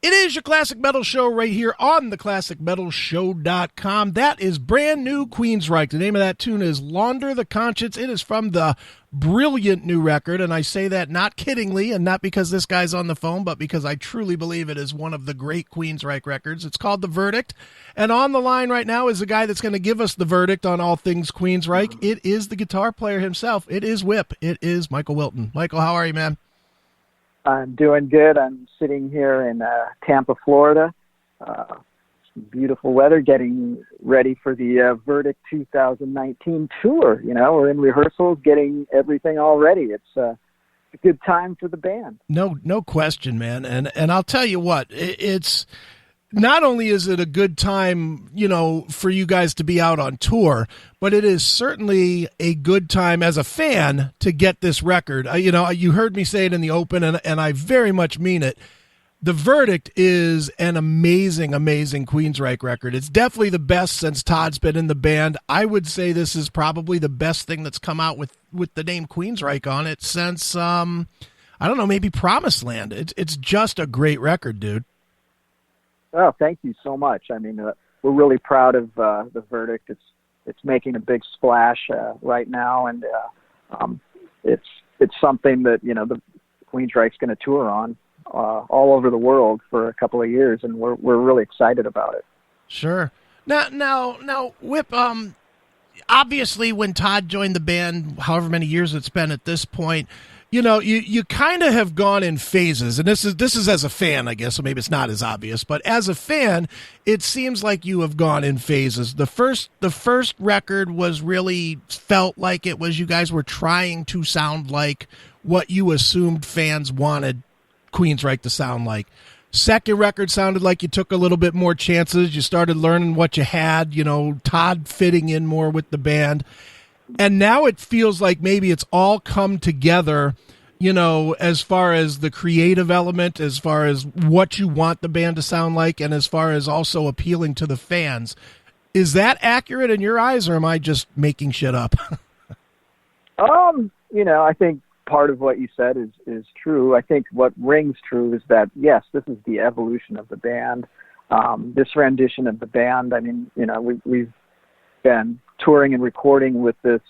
It is your Classic Metal Show right here on theclassicmetalshow.com. That is brand new Queensryche. The name of that tune is Launder the Conscience. It is from the brilliant new record, and I say that not kiddingly and not because this guy's on the phone, but because I truly believe it is one of the great Queensryche records. It's called The Verdict, and on the line right now is the guy that's going to give us the verdict on all things Queensryche. It is the guitar player himself. It is Whip. It is Michael Wilton. Michael, how are you, man? I'm doing good. I'm sitting here in Tampa, Florida. Beautiful weather, getting ready for the Verdict 2019 tour. You know, we're in rehearsals, getting everything all ready. It's a good time for the band. No question, man. And I'll tell you what, it's not only is it a good time, you know, for you guys to be out on tour, but it is certainly a good time as a fan to get this record. You know, you heard me say it in the open, and I very much mean it. The Verdict is an amazing, amazing Queensryche record. It's definitely the best since Todd's been in the band. I would say this is probably the best thing that's come out with the name Queensryche on it since, I don't know, maybe Promised Land. It's just a great record, dude. Oh, thank you so much. I mean, we're really proud of The Verdict. It's making a big splash right now, and it's something that, you know, the Queensryche's going to tour on all over the world for a couple of years, and we're really excited about it. Sure. Now, Whip. Obviously, when Todd joined the band, however many years it's been at this point, you know, you kind of have gone in phases, and this is as a fan, I guess, so maybe it's not as obvious, but as a fan, it seems like you have gone in phases. The first record was really felt like it was you guys were trying to sound like what you assumed fans wanted Queensryche to sound like. Second record sounded like you took a little bit more chances. You started learning what you had, you know, Todd fitting in more with the band. And now it feels like maybe it's all come together, you know, as far as the creative element, as far as what you want the band to sound like, and as far as also appealing to the fans. Is that accurate in your eyes, or am I just making shit up? You know, I think part of what you said is true. I think what rings true is that, yes, this is the evolution of the band. This rendition of the band, I mean, you know, we've been touring and recording with this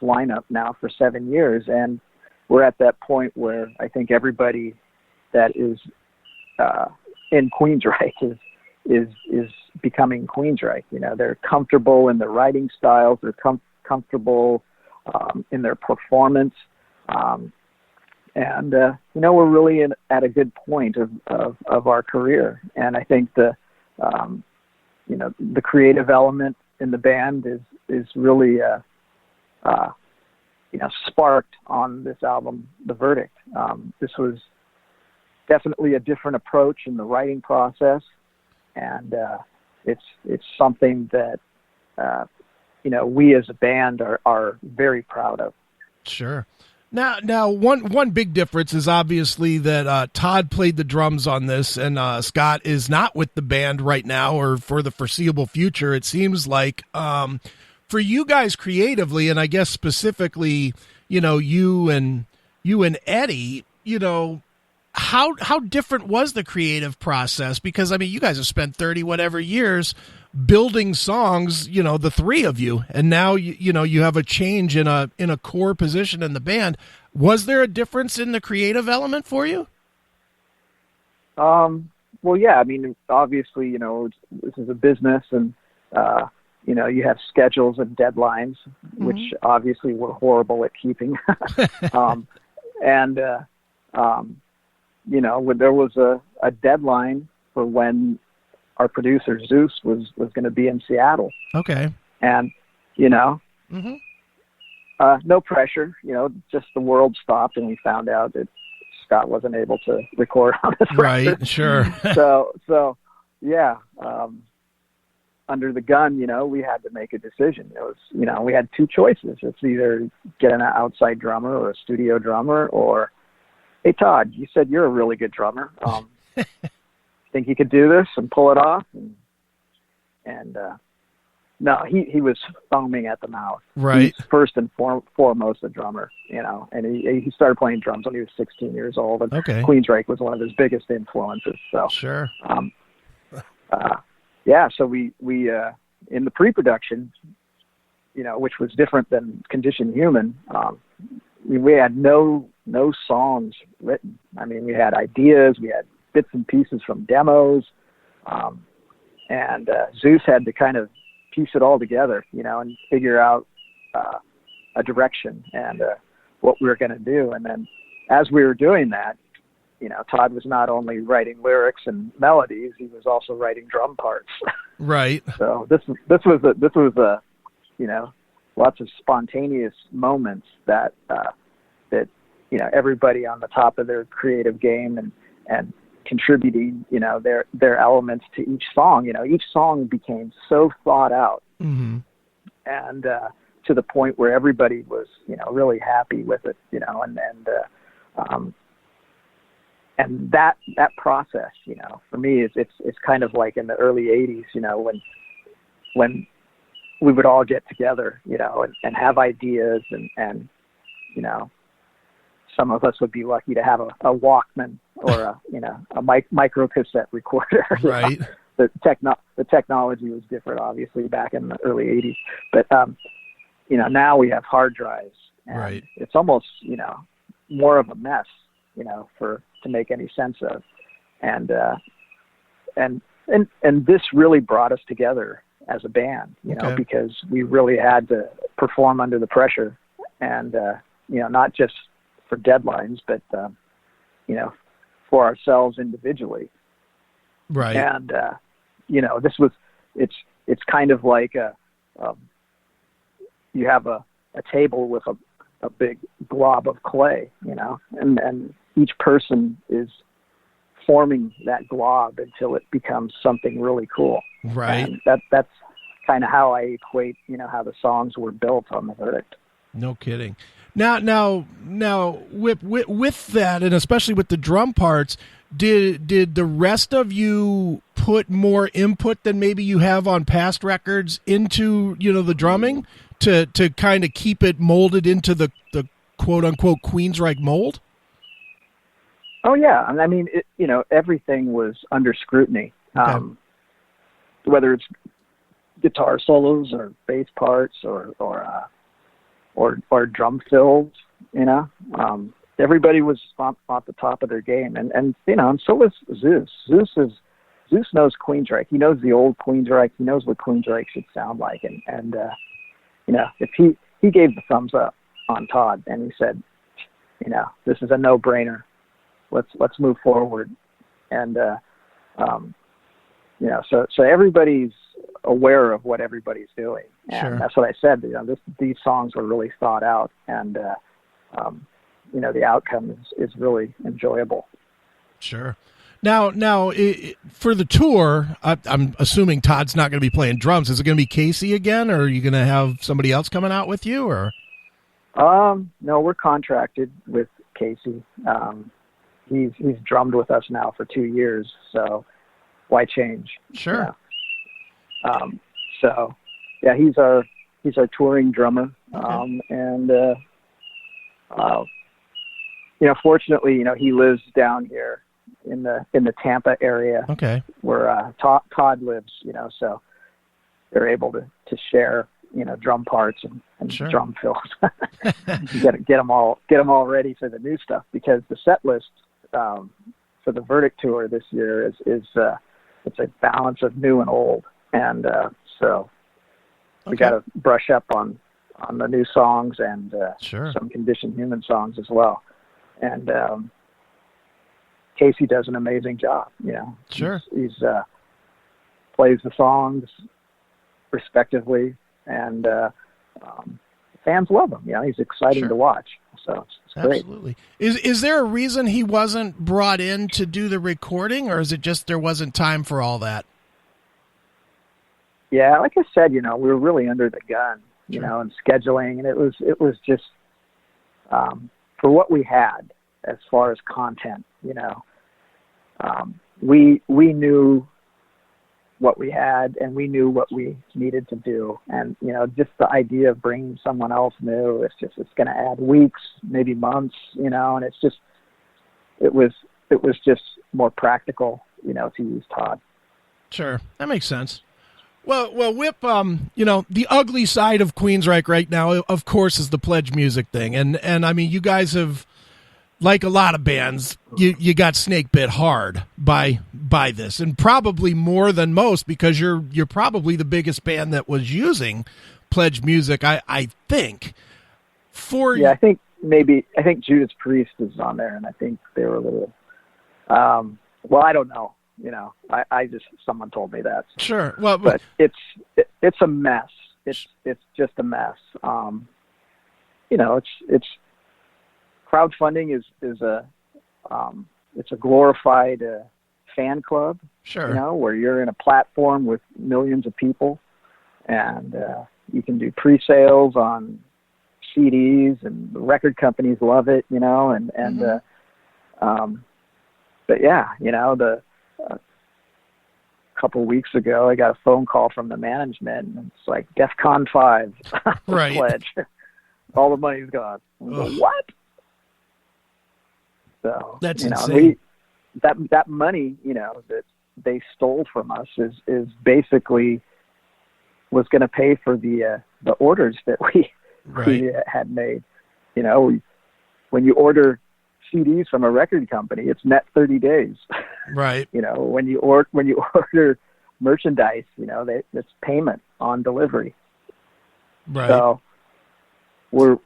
lineup now for 7 years, and we're at that point where I think everybody that is in Queensryche is becoming Queensryche. You know, they're comfortable in their writing styles, they're comfortable in their performance, and you know, we're really at a good point of our career. And I think the you know, the creative element in the band is really you know, sparked on this album, The Verdict. This was definitely a different approach in the writing process, and it's something that you know, we as a band are very proud of. Sure. Now, one big difference is obviously that Todd played the drums on this, and Scott is not with the band right now or for the foreseeable future. It seems like for you guys creatively, and I guess specifically, you know, you and Eddie, you know, how different was the creative process? Because I mean, you guys have spent 30 whatever years building songs, you know, the three of you, and now you know, you have a change in a core position in the band. Was there a difference in the creative element for you? Well, yeah, I mean, obviously, you know, this is a business, and you know, you have schedules and deadlines, which obviously we're horrible at keeping. And you know, there was a deadline for when our producer Zeus was going to be in Seattle. Okay. And, you know, no pressure, you know, just the world stopped and we found out that Scott wasn't able to record on his record. Right, sure. so yeah, under the gun, you know, we had to make a decision. It was, you know, we had two choices. It's either get an outside drummer or a studio drummer, or, hey, Todd, you said you're a really good drummer. Think you could do this and pull it off? And No, he was foaming at the mouth. Right. He's first and foremost a drummer, and he started playing drums when he was 16 years old. And okay. Queensryche was one of his biggest influences. So sure. Yeah. So we in the pre-production, which was different than Conditioned Human, we had no songs written. I mean, we had ideas, we had bits and pieces from demos, and Zeus had to kind of piece it all together, and figure out a direction and what we were going to do. And then as we were doing that, Todd was not only writing lyrics and melodies, he was also writing drum parts. Right. So this was a lots of spontaneous moments that everybody on the top of their creative game and contributing their elements to each song. Each song became so thought out, mm-hmm. and to the point where everybody was really happy with it. And that process, for me, it's kind of like in the early '80s, when we would all get together, and have ideas, and some of us would be lucky to have a Walkman or a micro cassette recorder. Right. The technology was different, obviously, back in the early '80s, but now we have hard drives, and right. it's almost more of a mess, to make any sense of, and this really brought us together as a band, okay. because we really had to perform under the pressure, and not just for deadlines, but for ourselves individually. Right. And it's kind of like you have a table with a big glob of clay, and each person is forming that glob until it becomes something really cool. Right. And that's kind of how I equate, how the songs were built on the Verdict. No kidding. Now, with that, and especially with the drum parts, did the rest of you put more input than maybe you have on past records into the drumming to kind of keep it molded into the quote unquote Queensryche mold? Oh yeah, I mean, everything was under scrutiny, okay. Whether it's guitar solos or bass parts or drum fills. Everybody was at the top of their game, and so was Zeus. Zeus knows Queensryche. He knows the old Queensryche. He knows what Queensryche should sound like, and if he gave the thumbs up on Todd, and he said, this is a no-brainer. Let's move forward, and so everybody's aware of what everybody's doing, and sure. That's what I said. These songs were really thought out, and the outcome is really enjoyable. Sure. Now, for the tour, I'm assuming Todd's not going to be playing drums. Is it going to be Casey again, or are you going to have somebody else coming out with you, or? No, we're contracted with Casey. He's drummed with us now for 2 years, so why change? Sure. So yeah, he's our touring drummer. Okay. And fortunately, he lives down here in the Tampa area. Okay. Where Todd lives, so they're able to share, drum parts and sure. drum fills. get them all ready for the new stuff, because the set list for the Verdict tour this year is it's a balance of new and old, and so we got to brush up on the new songs and sure. some Conditioned Human songs as well. And Casey does an amazing job. Sure. He's plays the songs respectively, and fans love him. He's exciting sure. to watch. So it's great. Absolutely. Is there a reason he wasn't brought in to do the recording, or is it just there wasn't time for all that? Yeah, like I said, we were really under the gun, sure. and scheduling, and it was just for what we had as far as content. We knew what we had, and we knew what we needed to do. And, just the idea of bringing someone else new, it's going to add weeks, maybe months, and it was just more practical, to use Todd. Sure. That makes sense. Well, Whip, the ugly side of Queensryche right now, of course, is the PledgeMusic thing. And I mean, you guys have, like a lot of bands, you got snake bit hard by this, and probably more than most, because you're probably the biggest band that was using PledgeMusic, I think. I think Judas Priest is on there, and I think they were a little, I don't know. I just, someone told me that. So. Sure. Well, but it's a mess. It's just a mess. It's crowdfunding is a glorified fan club. Sure. Where you're in a platform with millions of people, and you can do pre-sales on CDs, and the record companies love it. But yeah, a couple of weeks ago, I got a phone call from the management, and it's like DEFCON 5 right. pledge. All the money's gone. What? So that's insane. That money, that they stole from us is basically was going to pay for the orders that we had made. When you order CDs from a record company, it's net 30 days. Right. When you order merchandise, it's payment on delivery. Right. So we're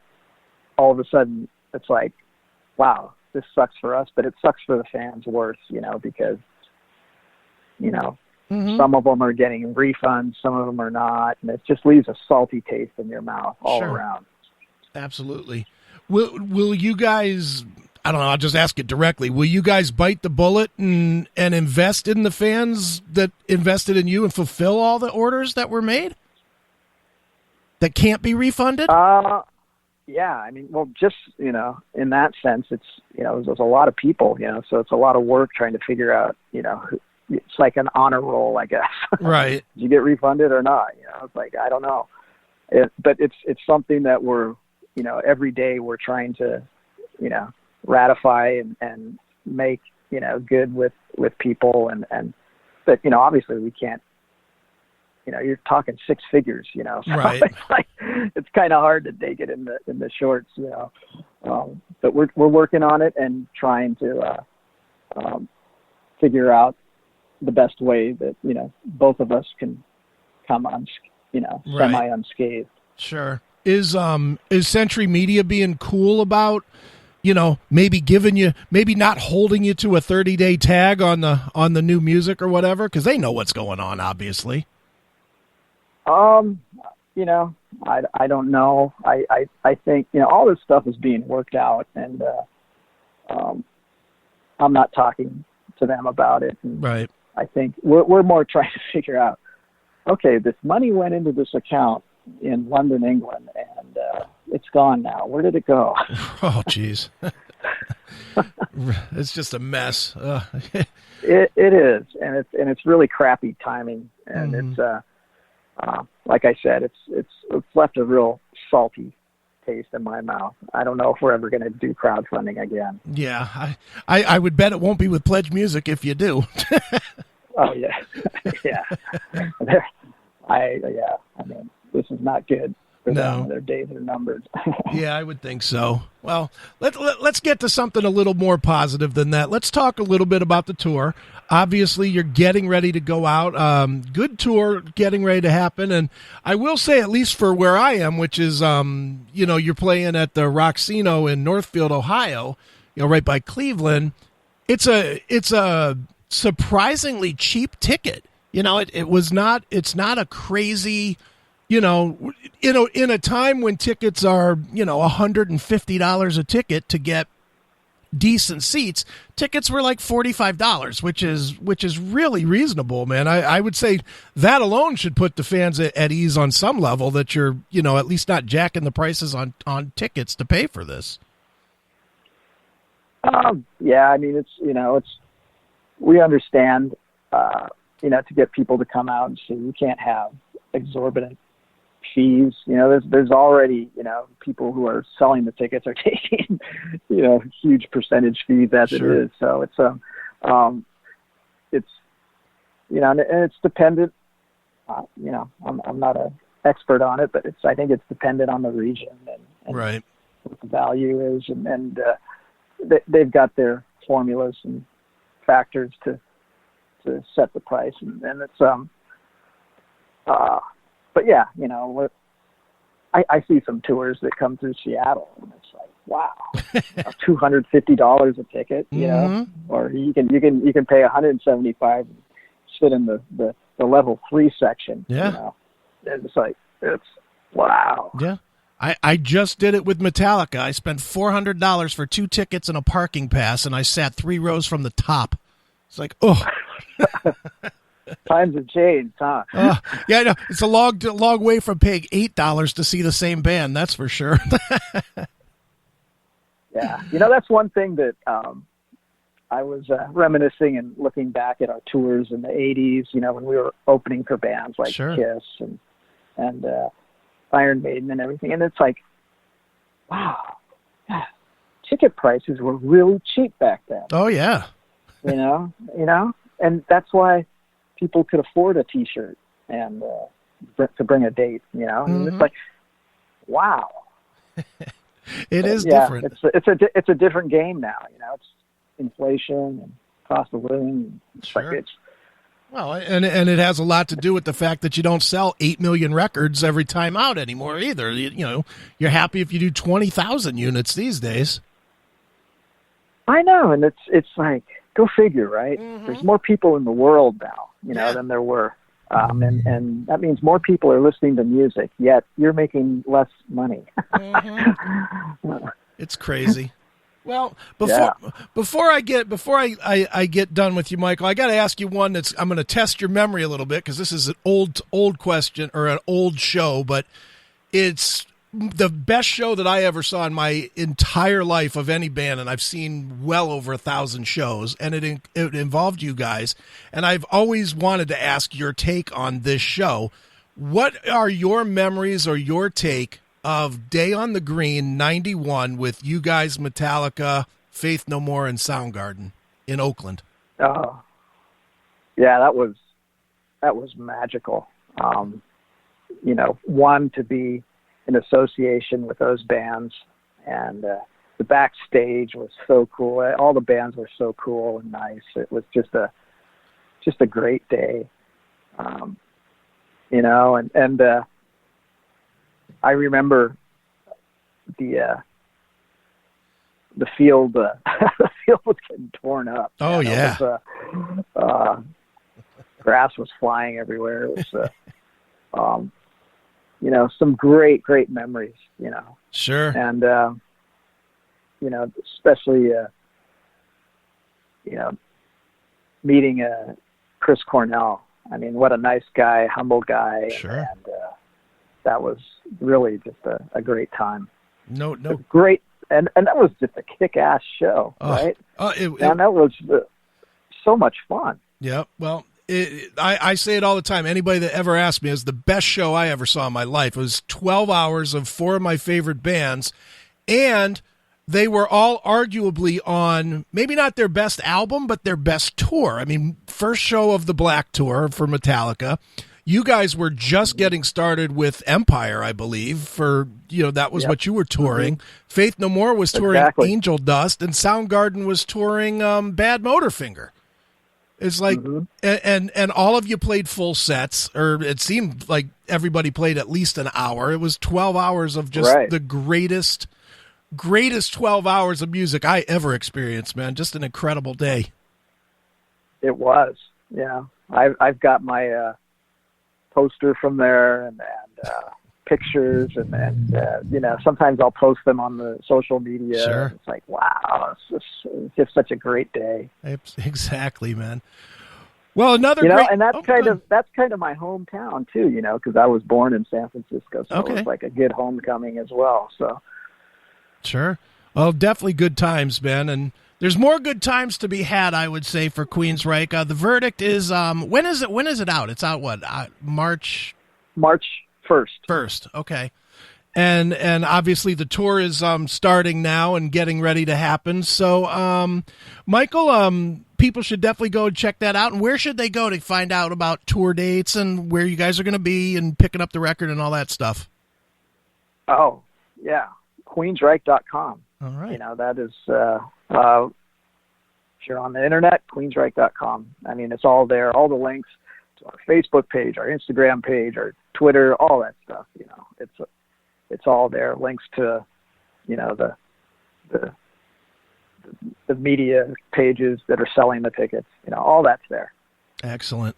all of a sudden, it's like, wow, this sucks for us, but it sucks for the fans worse, because, some of them are getting refunds, some of them are not, and it just leaves a salty taste in your mouth all around. Absolutely. Will you guys, I don't know, I'll just ask it directly, will you guys bite the bullet and invest in the fans that invested in you and fulfill all the orders that were made that can't be refunded? Yeah, I mean, well, just, in that sense, it's, there's a lot of people, so it's a lot of work trying to figure out, it's like an honor roll, I guess. Right. Did you get refunded or not? It's like, I don't know. But it's something that we're, every day we're trying to, ratify and make, good with people. But, obviously we can't, you're talking six figures, so right. It's kind of hard to take it in the shorts, but we're working on it and trying to figure out the best way that, both of us can come on, semi unscathed. Sure. Is Century Media being cool about, maybe not holding you to a 30-day tag on the new music or whatever? 'Cause they know what's going on, obviously. I don't know. I think, all this stuff is being worked out, and I'm not talking to them about it. And right. I think we're more trying to figure out, okay, this money went into this account in London, England, and it's gone now. Where did it go? Oh, geez. It's just a mess. It is, and it's really crappy timing, and it's like I said, it's left a real salty taste in my mouth. I don't know if we're ever going to do crowdfunding again. Yeah, I would bet it won't be with PledgeMusic if you do. Oh yeah, yeah. I mean, this is not good for them. Their days are numbered. Yeah, I would think so. Well, let's get to something a little more positive than that. Let's talk a little bit about the tour. Obviously, you're getting ready to go out. Good tour getting ready to happen. And I will say, at least for where I am, which is, you're playing at the Roxino in Northfield, Ohio, right by Cleveland. It's a surprisingly cheap ticket. It's not a crazy, in a time when tickets are, $150 a ticket to get decent seats, tickets were like $45, which is really reasonable, man. I would say that alone should put the fans at ease on some level, that you're, at least not jacking the prices on tickets to pay for this. Yeah, I mean, it's we understand to get people to come out and see. You can't have exorbitant fees. There's already, people who are selling the tickets are taking, huge percentage fees as Sure. it is. So it's, and it's dependent, I'm not an expert on it, but I think it's dependent on the region and Right. what the value is. And they've got their formulas and factors to set the price. And it's, but yeah, I see some tours that come through Seattle, and it's like, wow, $250 a ticket, or you can pay $175 and sit in the level 3 section. Yeah. And it's wow. Yeah. I just did it with Metallica. I spent $400 for 2 tickets and a parking pass, and I sat 3 rows from the top. It's like, oh. Times have changed, huh? Yeah, I know. It's a long way from paying $8 to see the same band, that's for sure. Yeah. That's one thing that I was reminiscing and looking back at our tours in the 80s, when we were opening for bands like Sure. Kiss and Iron Maiden and everything. And it's like, wow, ticket prices were really cheap back then. Oh, yeah. And that's why people could afford a T-shirt and to bring a date, and it's like, wow. It is different. It's a different game now. It's inflation and cost of living. Sure. Well, and it has a lot to do with the fact that you don't sell 8 million records every time out anymore either. You're happy if you do 20,000 units these days. I know, and it's like, go figure, right? Mm-hmm. There's more people in the world now, than there were. And that means more people are listening to music, yet you're making less money. Mm-hmm. It's crazy. Well, before I get done with you, Michael, I got to ask you one I'm going to test your memory a little bit, because this is an old question or an old show, but it's the best show that I ever saw in my entire life of any band, and I've seen well over 1,000 shows, and it involved you guys, and I've always wanted to ask your take on this show. What are your memories or your take of Day on the Green '91 with you guys, Metallica, Faith No More, and Soundgarden in Oakland? Oh, yeah, that was magical. One, to be in association with those bands, and the backstage was so cool. All the bands were so cool and nice. It was just a great day, and I remember the field. The field was getting torn up. Oh, yeah. Grass was flying everywhere. It was, some great memories, Sure. And, especially, meeting Chris Cornell. I mean, what a nice guy, humble guy. Sure. And that was really just a great time. No. Great. And that was just a kick-ass show, right? And that was so much fun. Yeah, well, I say it all the time. Anybody that ever asked me, it was the best show I ever saw in my life. It was 12 hours of 4 of my favorite bands, and they were all arguably on maybe not their best album, but their best tour. I mean, first show of the Black Tour for Metallica. You guys were just getting started with Empire, I believe, that was what you were touring. Mm-hmm. Faith No More was touring Angel Dust, and Soundgarden was touring Bad Motorfinger. It's like, and all of you played full sets, or it seemed like everybody played at least an hour. It was 12 hours of just the greatest 12 hours of music I ever experienced, man. Just an incredible day. It was, yeah. I've got my poster from there and pictures and sometimes I'll post them on the social media. Sure. It's like, wow, it's just such a great day. Exactly, man. Well, another and that's kind of my hometown too, because I was born in San Francisco, so it was like a good homecoming as well. So sure. Well, definitely good times, man. And There's more good times to be had, I would say, for Queensryche. The verdict is when is it? When is it out? It's out what? March 1st. 1st. Okay. And obviously the tour is starting now and getting ready to happen. So, Michael, people should definitely go and check that out. And where should they go to find out about tour dates and where you guys are going to be and picking up the record and all that stuff? Oh, yeah. Queensryche.com. All right. You know, that is, if you're on the internet, Queensryche.com. I mean, it's all there, all the links to our Facebook page, our Instagram page, our Twitter, all that stuff. You know, it's all there. Links to, you know, the media pages that are selling the tickets. You know, all that's there. Excellent.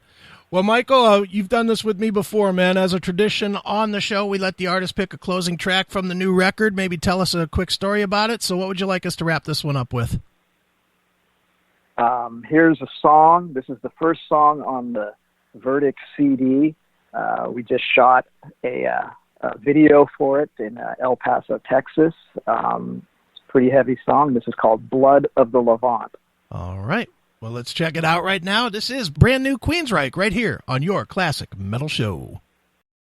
Well, Michael, you've done this with me before, man. As a tradition on the show, we let the artist pick a closing track from the new record. Maybe tell us a quick story about it. So what would you like us to wrap this one up with? Here's a song. This is the first song on the Verdict CD. We just shot a video for it in El Paso, Texas. It's a pretty heavy song. This is called Blood of the Levant. All right. Well, let's check it out right now. This is brand new Queensryche right here on your Classic Metal Show.